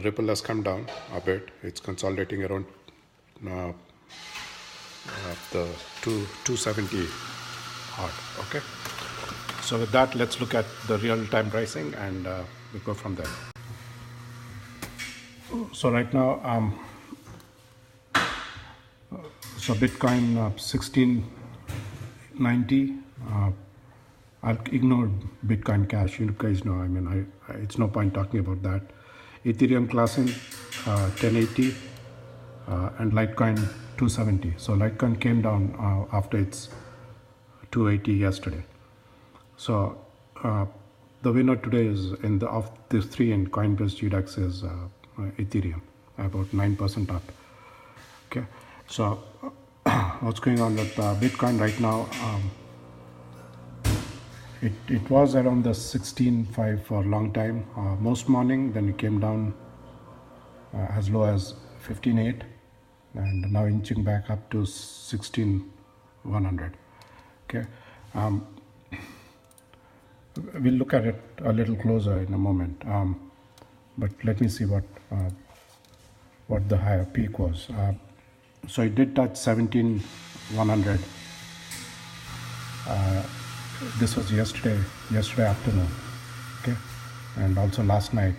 Ripple has come down a bit. It's consolidating around the 270 odd. Okay. So with that, let's look at the real-time pricing and we go from there. So right now, so Bitcoin 1690. I'll ignore Bitcoin Cash. You guys know. I mean, it's no point talking about that. Ethereum classing 1080 and Litecoin 270. So Litecoin came down after its 280 yesterday. So the winner today is of these three in Coinbase GDAX is Ethereum, about 9% up. Okay. So what's going on with Bitcoin right now? It was around the 16.5 for a long time. Most morning, then it came down as low as 15.8, and now inching back up to 16.100. Okay, we'll look at it a little closer in a moment. But let me see what the higher peak was. So it did touch 17.100. This was yesterday afternoon, okay, and also last night.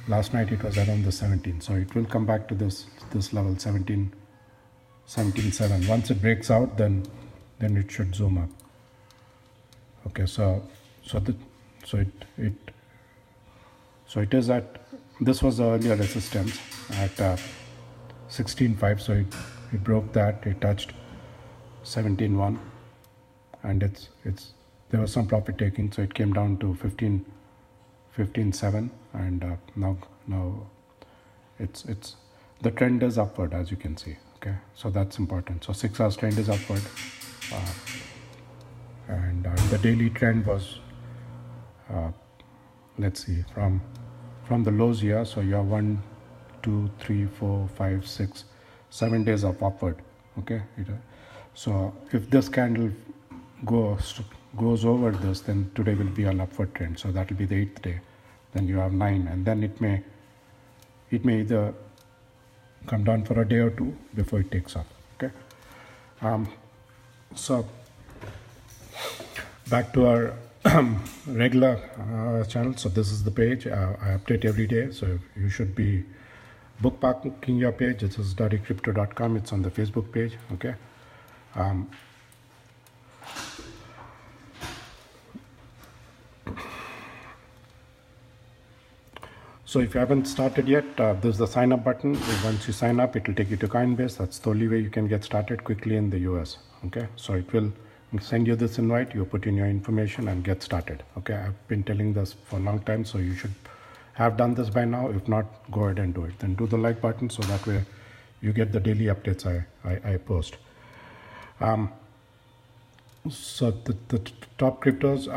Last night it was around the 17, so it will come back to this level 17.7. Once it breaks out, then it should zoom up. Okay, so it is at, this was the earlier resistance at 16.5. So it broke that. It touched 17.1. And there was some profit taking, so it came down to 15.7, and now it's the trend is upward, as you can see. Okay, so that's important. So 6 hours trend is upward, and the daily trend was let's see, from the lows here. So you have 1, 2, 3, 4, 5, 6, 7 days of upward. Okay, so if this candle goes over this, then today will be an upward trend. So that will be the 8th day. Then you have 9, and then it may either come down for a day or two before it takes off. Okay. So back to our regular channel. So this is the page. I update every day. So you should be bookmarking your page. This is dirtycrypto.com. It's on the Facebook page. Okay. So if you haven't started yet, there's the sign up button. Once you sign up, it will take you to Coinbase. That's the only way you can get started quickly in the US. Okay, so it will send you this invite. You put in your information and get started. Okay, I've been telling this for a long time, so you should have done this by now. If not, go ahead and do it. Then do the like button, so that way you get the daily updates I post. So the top cryptos.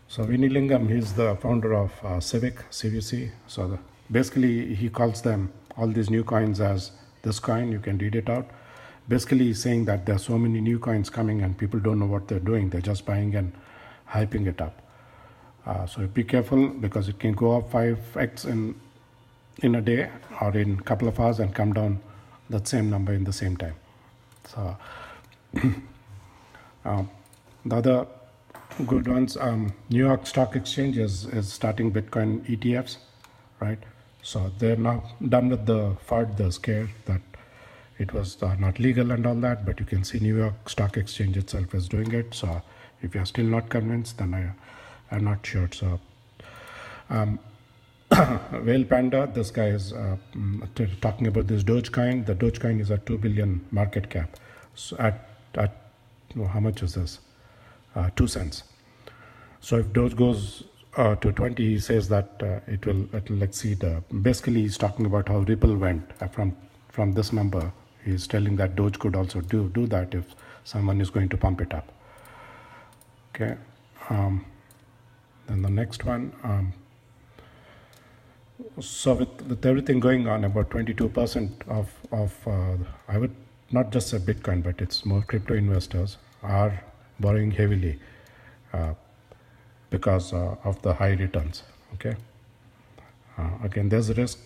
So Vinny Lingam, he's the founder of CVC. So basically, he calls them, all these new coins, as this coin. You can read it out. Basically, he's saying that there are so many new coins coming and people don't know what they're doing. They're just buying and hyping it up. So be careful, because it can go up 5x in a day or in a couple of hours and come down that same number in the same time. So the other good ones, New York Stock Exchange is starting Bitcoin ETFs, right? So they're now done with the FUD, the scare that it was not legal and all that, but you can see New York Stock Exchange itself is doing it. So if you're still not convinced, then I'm not sure. So Whale Panda, this guy is talking about this Dogecoin. The Dogecoin is at 2 billion market cap. So at how much is this? 2 cents. So if Doge goes to 20, he says that it will exceed. Basically, he's talking about how Ripple went from this number. He's telling that Doge could also do that if someone is going to pump it up. Okay. Then the next one. So with everything going on, about 22% of I would not just say Bitcoin, but it's more crypto investors are borrowing heavily because of the high returns. Okay, Again, there's a risk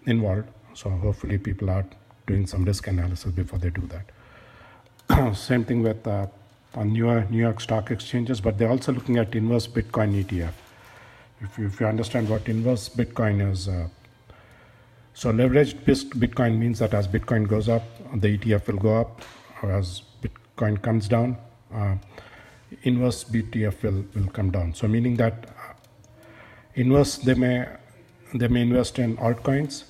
involved, so hopefully people are doing some risk analysis before they do that. Same thing with on New York stock exchanges, but they're also looking at inverse Bitcoin ETF. If you understand what inverse Bitcoin is, so leveraged Bitcoin means that as Bitcoin goes up, the ETF will go up, or as Bitcoin comes down, inverse BTF will come down. So meaning that inverse, they may invest in altcoins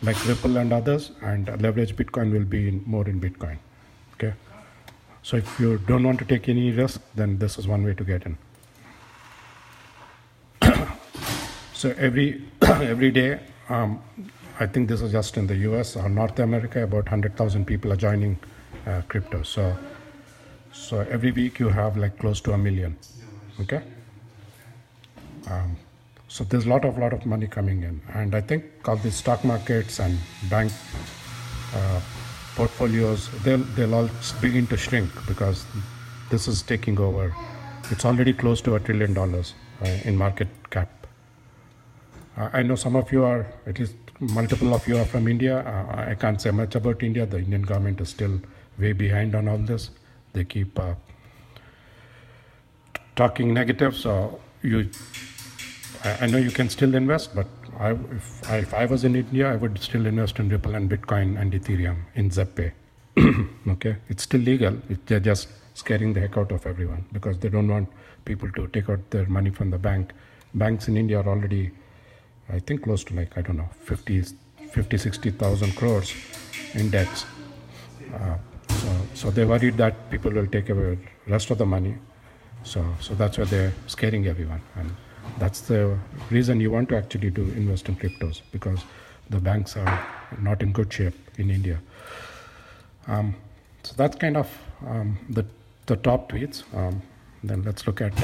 like Ripple and others, and leveraged Bitcoin will be more in Bitcoin. Okay, so if you don't want to take any risk, then this is one way to get in. So every day, I think this is just in the US or North America, about 100,000 people are joining crypto. So every week you have like close to 1 million. Okay. So there's a lot of money coming in, and I think all the stock markets and bank portfolios, they'll all begin to shrink because this is taking over. It's already close to $1 trillion in market cap. I know some of you are, at least multiple of you are from India. I can't say much about India. The Indian government is still way behind on all this. They keep talking negative. So I know you can still invest, but if I was in India, I would still invest in Ripple and Bitcoin and Ethereum in Zec. Okay, it's still legal. They're just scaring the heck out of everyone because they don't want people to take out their money from the bank. Banks in India are already, I think, close to like, I don't know, 60,000 crores in debts. So they're worried that people will take away the rest of the money. So that's why they're scaring everyone. And that's the reason you want to actually invest in cryptos, because the banks are not in good shape in India. So that's kind of the top tweets. Then let's look at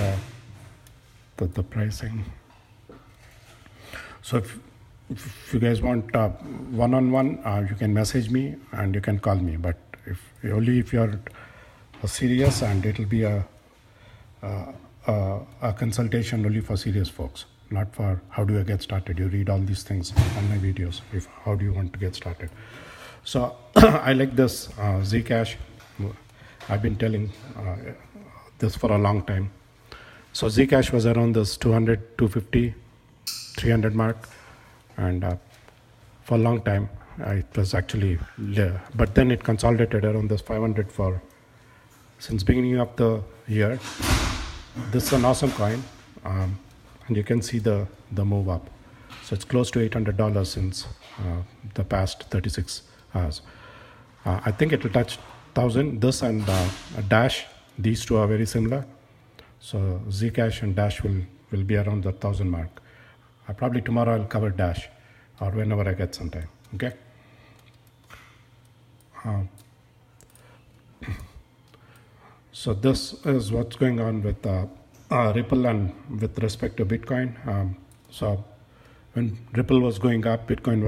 the pricing. So if you guys want one-on-one, you can message me and you can call me. But if you're serious, and it'll be a consultation only for serious folks, not for how do I get started. You read all these things on my videos. How do you want to get started? So I like this Zcash. I've been telling this for a long time. So Zcash was around this 200, 250, 300 mark, and for a long time it was actually there. But then it consolidated around this 500 since beginning of the year. This is an awesome coin, and you can see the move up. So it's close to $800 since the past 36 hours. I think it will touch 1,000. This and Dash, these two are very similar. So Zcash and Dash will be around the 1,000 mark. Probably tomorrow I'll cover Dash, or whenever I get some time. Okay. So this is what's going on with Ripple and with respect to Bitcoin. So when Ripple was going up, Bitcoin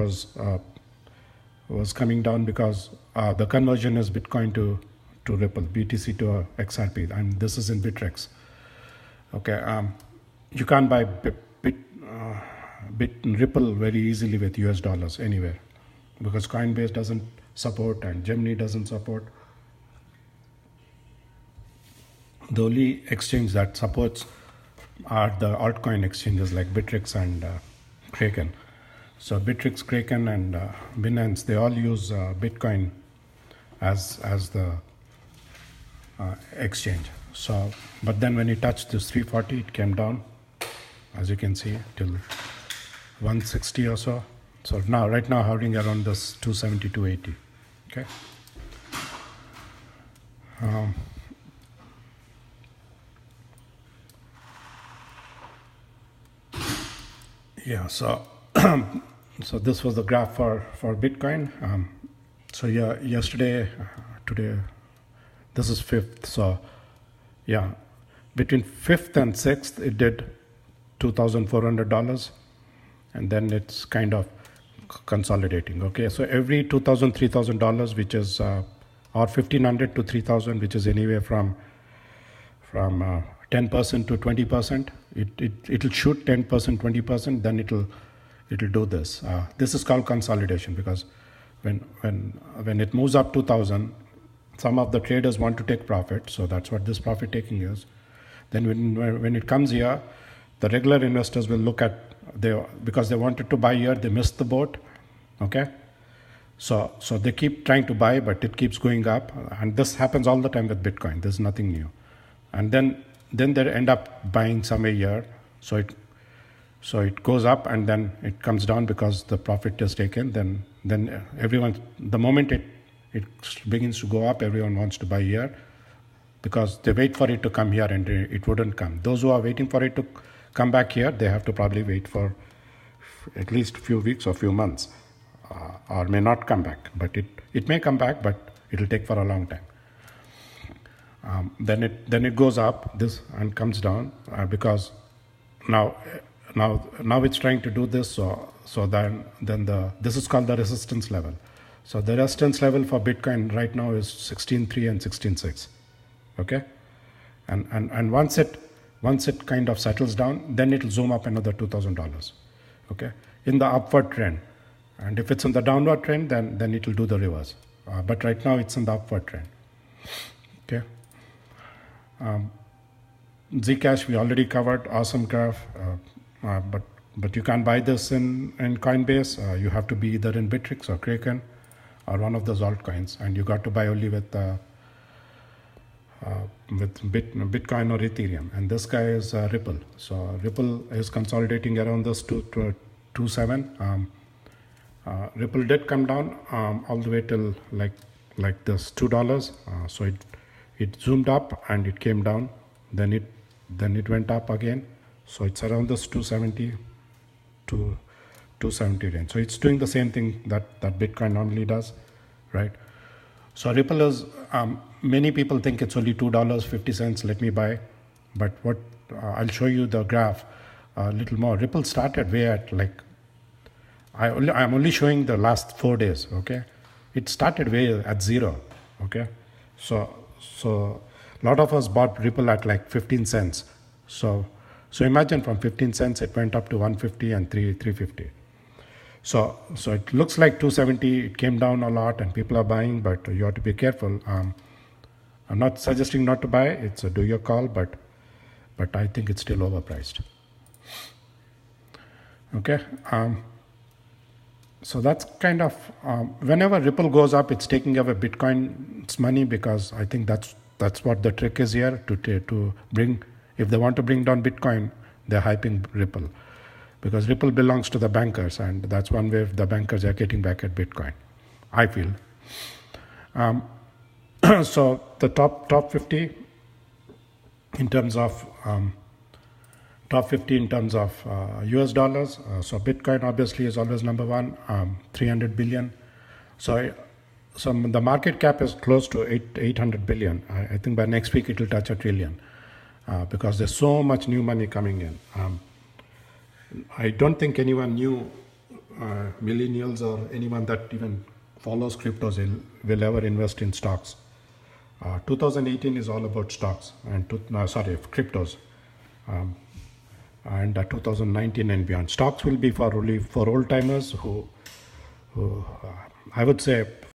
was coming down because the conversion is Bitcoin to Ripple, BTC to XRP, and this is in Bittrex. Okay, you can't buy Ripple very easily with US dollars anywhere because Coinbase doesn't support and Gemini doesn't support. The only exchange that supports are the altcoin exchanges like Bittrex and Kraken. So Bittrex, Kraken, and Binance, they all use Bitcoin as the exchange. So, but then when it touched this 340, it came down, as you can see, till 160 or so. So now, right now, hovering around this 270, 280. Okay. Yeah, so so this was the graph for Bitcoin. So yeah, yesterday, today, this is 5th. So yeah, between 5th and 6th, it did $2,400, and then it's kind of consolidating. Okay, so every $2,000, $3,000, which is or $1,500 to $3,000, which is anywhere from 10% to 20%. It'll shoot 10%, 20%, then it'll do this. This is called consolidation, because when it moves up to 1,000, some of the traders want to take profit, so that's what this profit taking is. Then when it comes here, the regular investors will look at, because they wanted to buy here, they missed the boat, okay? So they keep trying to buy, but it keeps going up, and this happens all the time with Bitcoin. There's nothing new. And then they end up buying some a year, so it goes up and then it comes down because the profit is taken. Then everyone, the moment it begins to go up, everyone wants to buy here, because they wait for it to come here and it wouldn't come. Those who are waiting for it to come back here, they have to probably wait for at least a few weeks or few months, or may not come back. But it may come back, but it'll take for a long time. Then it goes up this and comes down, because now it's trying to do this. So then this is called the resistance level. So the resistance level for Bitcoin right now is 16.3 and 16.6. Okay, and once it kind of settles down, then it'll zoom up another $2,000. Okay, in the upward trend. And if it's in the downward trend, then it'll do the reverse. But right now it's in the upward trend. Okay. Zcash we already covered. Awesome graph. But you can't buy this in Coinbase. You have to be either in Bittrex or Kraken or one of those altcoins, and you got to buy only with Bitcoin or Ethereum. And this guy is Ripple. So Ripple is consolidating around this 2.7. Ripple did come down all the way till like this $2. So it zoomed up and it came down. Then it went up again. So it's around this 270 to 270 range. So it's doing the same thing that Bitcoin normally does, right? So Ripple is, many people think it's only $2.50, let me buy. But what I'll show you the graph a little more. Ripple started way at I'm only showing the last 4 days, okay? It started way at 0, okay? So a lot of us bought Ripple at like 15 cents. So imagine from 15 cents, it went up to 150 and 350. So it looks like 270, it came down a lot and people are buying, but you have to be careful. I'm not suggesting not to buy, it's a do your call, but I think it's still overpriced. Okay. So that's kind of, whenever Ripple goes up, it's taking away Bitcoin's money, because I think that's what the trick is here, to bring, if they want to bring down Bitcoin, they're hyping Ripple, because Ripple belongs to the bankers, and that's one way the bankers are getting back at Bitcoin, I feel. So the top 50 in terms of US dollars. So Bitcoin obviously is always number one, 300 billion. So the market cap is close to 800 billion. I think by next week it will touch $1 trillion, because there's so much new money coming in. I don't think anyone new, millennials or anyone that even follows cryptos will ever invest in stocks. 2018 is all about stocks and cryptos. And 2019 and beyond. Stocks will be for old timers who I would say